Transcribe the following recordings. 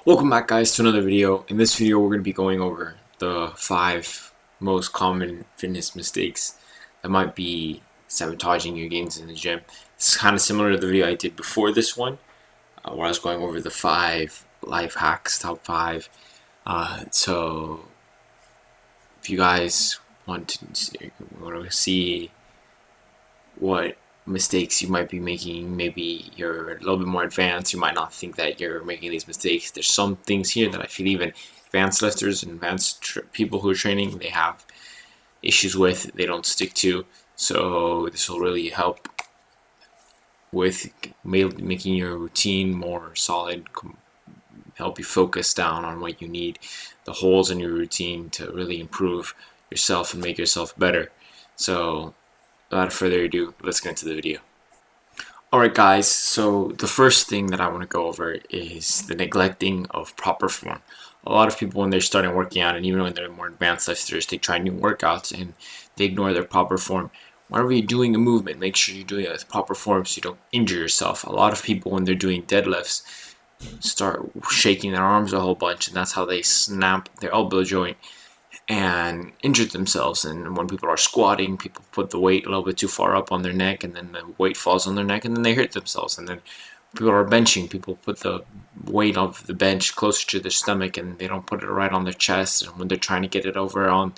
Welcome back, guys, to another video. In this video we're going to be going over the 5 most common fitness mistakes that might be sabotaging your gains in the gym. It's kind of similar to the video I did before this one, where I was going over the 5 life hacks, top 5. So if you guys want to see what mistakes you might be making, maybe you're a little bit more advanced, you might not think that you're making these mistakes. There's some things here that I feel even advanced lifters and advanced people who are training, they have issues with, they don't stick to. So this will really help with making your routine more solid, help you focus down on what you need, the holes in your routine to really improve yourself and make yourself better. So without further ado, let's get into the video. Alright guys, so the first thing that I want to go over is the neglecting of proper form. A lot of people, when they're starting working out, and even when they're more advanced lifters, they try new workouts and they ignore their proper form. Whenever you're doing a movement, make sure you're doing it with proper form so you don't injure yourself. A lot of people, when they're doing deadlifts, start shaking their arms a whole bunch, and that's how they snap their elbow joint and injured themselves. And when people are squatting, people put the weight a little bit too far up on their neck, and then the weight falls on their neck, and then they hurt themselves. And then people are benching, people put the weight of the bench closer to their stomach, and they don't put it right on their chest. And when they're trying to get it over on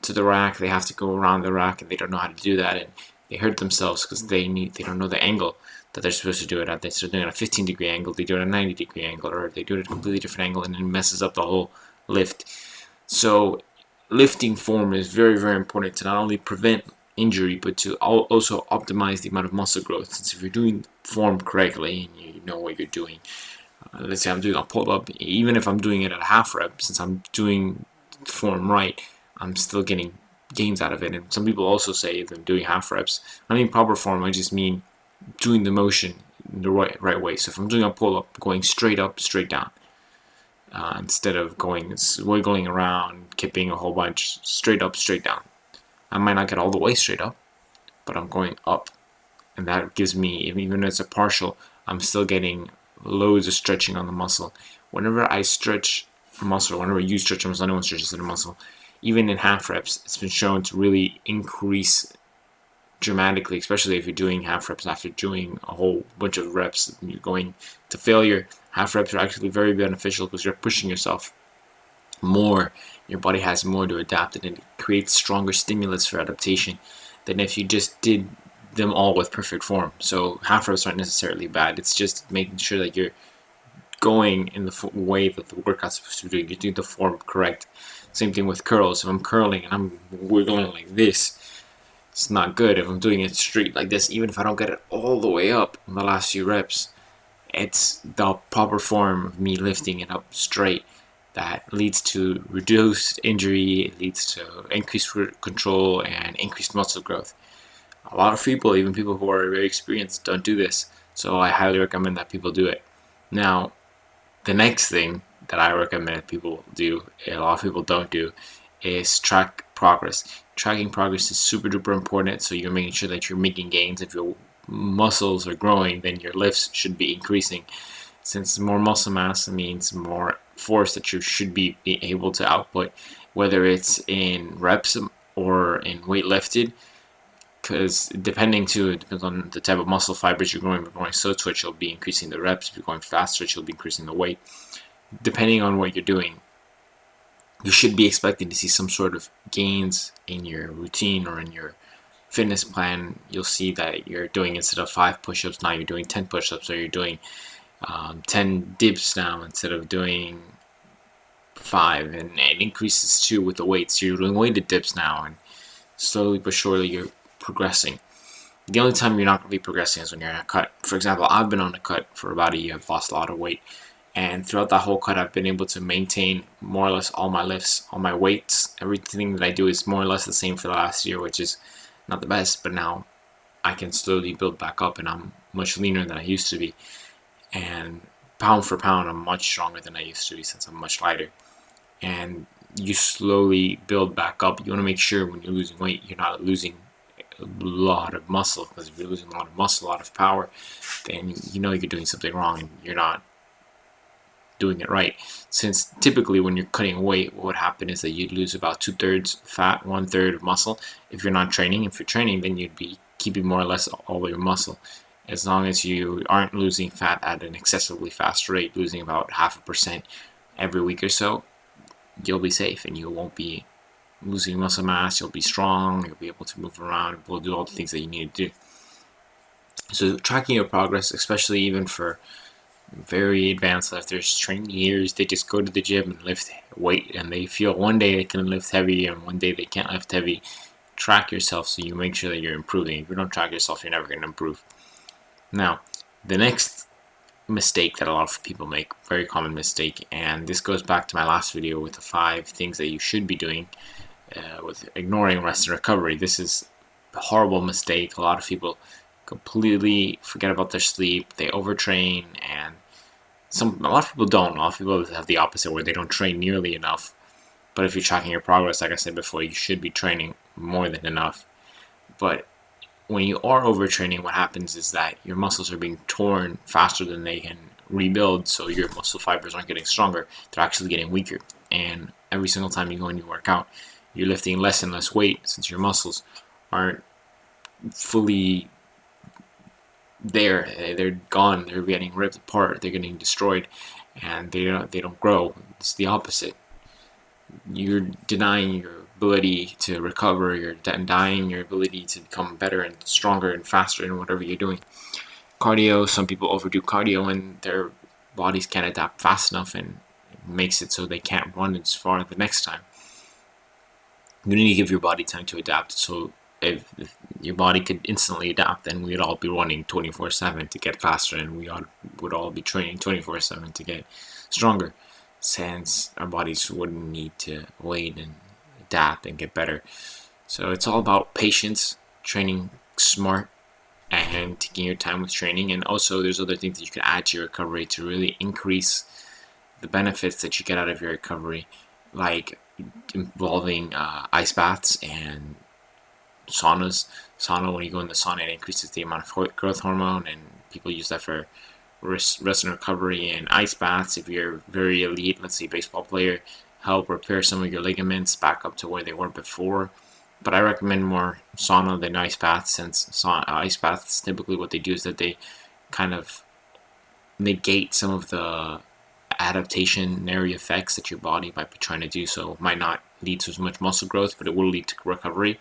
to the rack, they have to go around the rack, and they don't know how to do that, and they hurt themselves because they don't know the angle that they're supposed to do it at. They start doing it at a 15-degree angle, they do it at a 90-degree angle, or they do it at a completely different angle, and it messes up the whole lift. So lifting form is very, very important to not only prevent injury, but to also optimize the amount of muscle growth. Since if you're doing form correctly and you know what you're doing, let's say I'm doing a pull-up, even if I'm doing it at a half rep, since I'm doing form right, I'm still getting gains out of it. And some people also say if I'm doing half reps, I mean proper form, I just mean doing the motion in the right way. So if I'm doing a pull-up, going straight up, straight down, instead of going wiggling around, kipping a whole bunch, straight up, straight down. I might not get all the way straight up, but I'm going up, and that gives me, even if it's a partial, I'm still getting loads of stretching on the muscle. Whenever I stretch a muscle, whenever you stretch a muscle, anyone stretches the muscle, even in half reps, it's been shown to really increase dramatically, especially if you're doing half reps after doing a whole bunch of reps and you're going to failure. Half reps are actually very beneficial because you're pushing yourself more. Your body has more to adapt, and it creates stronger stimulus for adaptation than if you just did them all with perfect form. So half reps aren't necessarily bad. It's just making sure that you're going in the way that the workout's supposed to do. You do the form correct. Same thing with curls. If I'm curling and I'm wiggling like this, it's not good. If I'm doing it straight like this, even if I don't get it all the way up in the last few reps, it's the proper form of me lifting it up straight that leads to reduced injury, it leads to increased control and increased muscle growth. A lot of people, even people who are very experienced, don't do this, so I highly recommend that people do it. Now, the next thing that I recommend people do, a lot of people don't do, is track progress. Tracking progress is super duper important, so you're making sure that you're making gains. If your muscles are growing, then your lifts should be increasing. Since more muscle mass means more force that you should be able to output, whether it's in reps or in weight lifted, because it depends on the type of muscle fibers you're growing. If you're going slow twitch, you'll be increasing the reps. If you're going fast twitch, you'll be increasing the weight. Depending on what you're doing, you should be expecting to see some sort of gains in your routine or in your fitness plan. You'll see that you're doing, instead of 5 push-ups, now you're doing 10 push-ups, or you're doing 10 dips now instead of doing 5, and it increases too with the weights. So you're doing weighted dips now, and slowly but surely you're progressing. The only time you're not going to be progressing is when you're in a cut. For example, I've been on a cut for about a year. I've lost a lot of weight, and throughout that whole cut, I've been able to maintain more or less all my lifts, all my weights. Everything that I do is more or less the same for the last year, which is not the best, but now I can slowly build back up, and I'm much leaner than I used to be. And pound for pound, I'm much stronger than I used to be, since I'm much lighter. And you slowly build back up. You want to make sure when you're losing weight, you're not losing a lot of muscle, because if you're losing a lot of muscle, a lot of power, then you know you're doing something wrong, and you're not doing it right. Since typically when you're cutting weight, what would happen is that you'd lose about 2/3 fat, 1/3 of muscle. If you're not training, if you're training, then you'd be keeping more or less all of your muscle. As long as you aren't losing fat at an excessively fast rate, losing about 0.5% every week or so, you'll be safe and you won't be losing muscle mass. You'll be strong, you'll be able to move around, you'll do all the things that you need to do. So tracking your progress, especially even for very advanced lifters, training years, they just go to the gym and lift weight, and they feel one day they can lift heavy and one day they can't lift heavy. Track yourself so you make sure that you're improving. If you don't track yourself, you're never going to improve. Now, the next mistake that a lot of people make, very common mistake, and this goes back to my last video with the 5 things that you should be doing with ignoring rest and recovery. This is a horrible mistake. A lot of people completely forget about their sleep, they overtrain, and a lot of people don't. A lot of people have the opposite, where they don't train nearly enough. But if you're tracking your progress, like I said before, you should be training more than enough. But when you are overtraining, what happens is that your muscles are being torn faster than they can rebuild, so your muscle fibers aren't getting stronger, they're actually getting weaker. And every single time you go and you work out, you're lifting less and less weight, since your muscles aren't fully there. They're gone, they're getting ripped apart, they're getting destroyed, and they don't grow. It's the opposite. You're denying your ability to recover, you're denying your ability to become better and stronger and faster in whatever you're doing. Cardio, some people overdo cardio and their bodies can't adapt fast enough, and it makes it so they can't run as far the next time. You need to give your body time to adapt. So if your body could instantly adapt, then we'd all be running 24/7 to get faster, and we would all be training 24/7 to get stronger, since our bodies wouldn't need to wait and adapt and get better. So it's all about patience, training smart, and taking your time with training. And also there's other things that you can add to your recovery to really increase the benefits that you get out of your recovery, like involving ice baths and saunas. Sauna, when you go in the sauna, it increases the amount of growth hormone, and people use that for rest and recovery. And ice baths, if you're very elite, let's say baseball player, help repair some of your ligaments back up to where they were before. But I recommend more sauna than ice baths, since ice baths, typically what they do is that they kind of negate some of the adaptationary effects that your body might be trying to do. So it might not lead to as much muscle growth, but it will lead to recovery.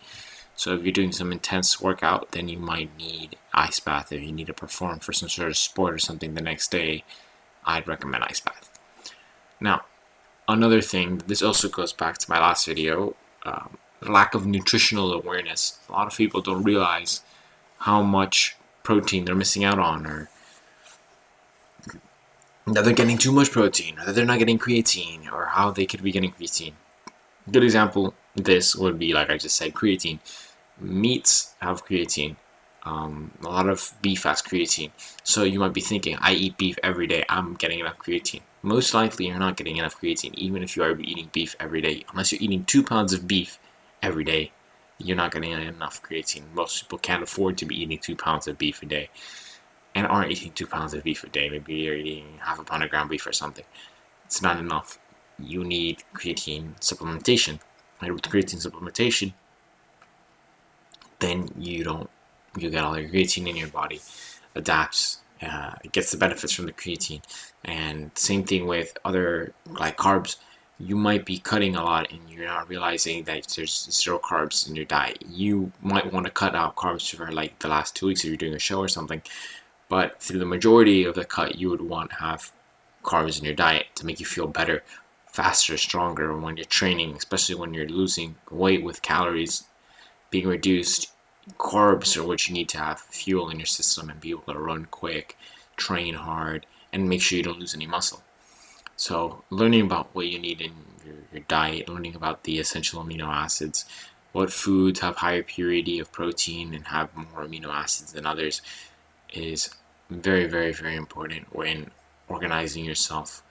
So if you're doing some intense workout, then you might need ice bath. If you need to perform for some sort of sport or something the next day, I'd recommend ice bath. Now, another thing, this also goes back to my last video, lack of nutritional awareness. A lot of people don't realize how much protein they're missing out on, or that they're getting too much protein, or that they're not getting creatine, or how they could be getting creatine. A good example of this would be, like I just said, creatine. Meats have creatine. A lot of beef has creatine. So you might be thinking, I eat beef every day, I'm getting enough creatine. Most likely you're not getting enough creatine, even if you are eating beef every day. Unless you're eating 2 pounds of beef every day, you're not getting enough creatine. Most people can't afford to be eating 2 pounds of beef a day, and aren't eating 2 pounds of beef a day. Maybe you're eating half a pound of ground beef or something. It's not enough. You need creatine supplementation. And with creatine supplementation, then you get all your creatine in your body, adapts, it gets the benefits from the creatine. And same thing with other, like carbs. You might be cutting a lot and you're not realizing that there's 0 carbs in your diet. You might want to cut out carbs for like the last 2 weeks if you're doing a show or something, but through the majority of the cut, you would want to have carbs in your diet to make you feel better, faster, stronger when you're training, especially when you're losing weight with calories being reduced. Carbs are what you need to have fuel in your system and be able to run quick, train hard, and make sure you don't lose any muscle. So learning about what you need in your diet, learning about the essential amino acids, what foods have higher purity of protein and have more amino acids than others, is very, very, very important when organizing yourself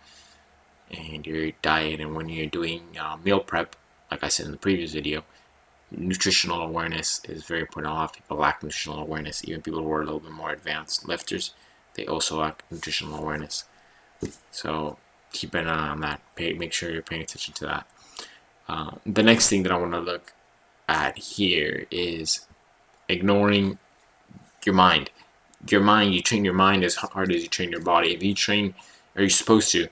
and your diet. And when you're doing meal prep, like I said in the previous video, nutritional awareness is very important. A lot of people lack nutritional awareness. Even people who are a little bit more advanced lifters, they also lack nutritional awareness. So keep an eye on that. Make sure you're paying attention to that. The next thing that I want to look at here is ignoring your mind. Your mind, you train your mind as hard as you train your body. If you train, or you're supposed to,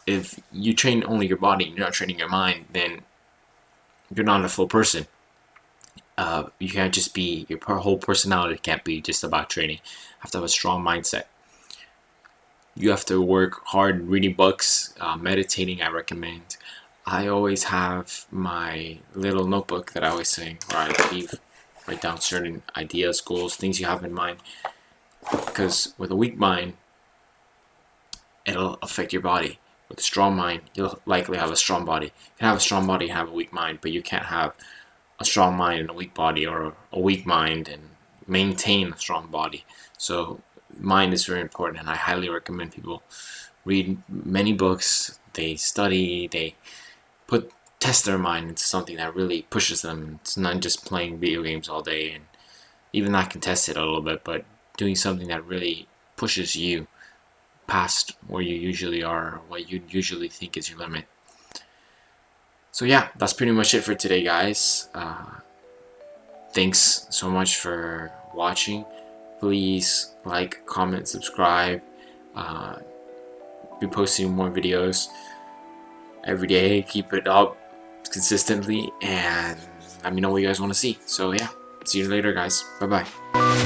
if you train only your body and you're not training your mind, then you're not a full person. You can't just be, your whole personality can't be just about training. You have to have a strong mindset. You have to work hard reading books, meditating I recommend. I always have my little notebook that I always say, where I write down certain ideas, goals, things you have in mind. Because with a weak mind, it'll affect your body. With a strong mind, you'll likely have a strong body. You can have a strong body and have a weak mind, but you can't have a strong mind and a weak body, or a weak mind and maintain a strong body. So mind is very important, and I highly recommend people read many books. They study, they test their mind into something that really pushes them. It's not just playing video games all day, and even that can test it a little bit, but doing something that really pushes you past where you usually are, what you usually think is your limit. So yeah, that's pretty much it for today, guys. Thanks so much for watching. Please like, comment, subscribe. Be posting more videos every day. Keep it up consistently, and let me know what you guys want to see. So yeah, see you later, guys. Bye bye.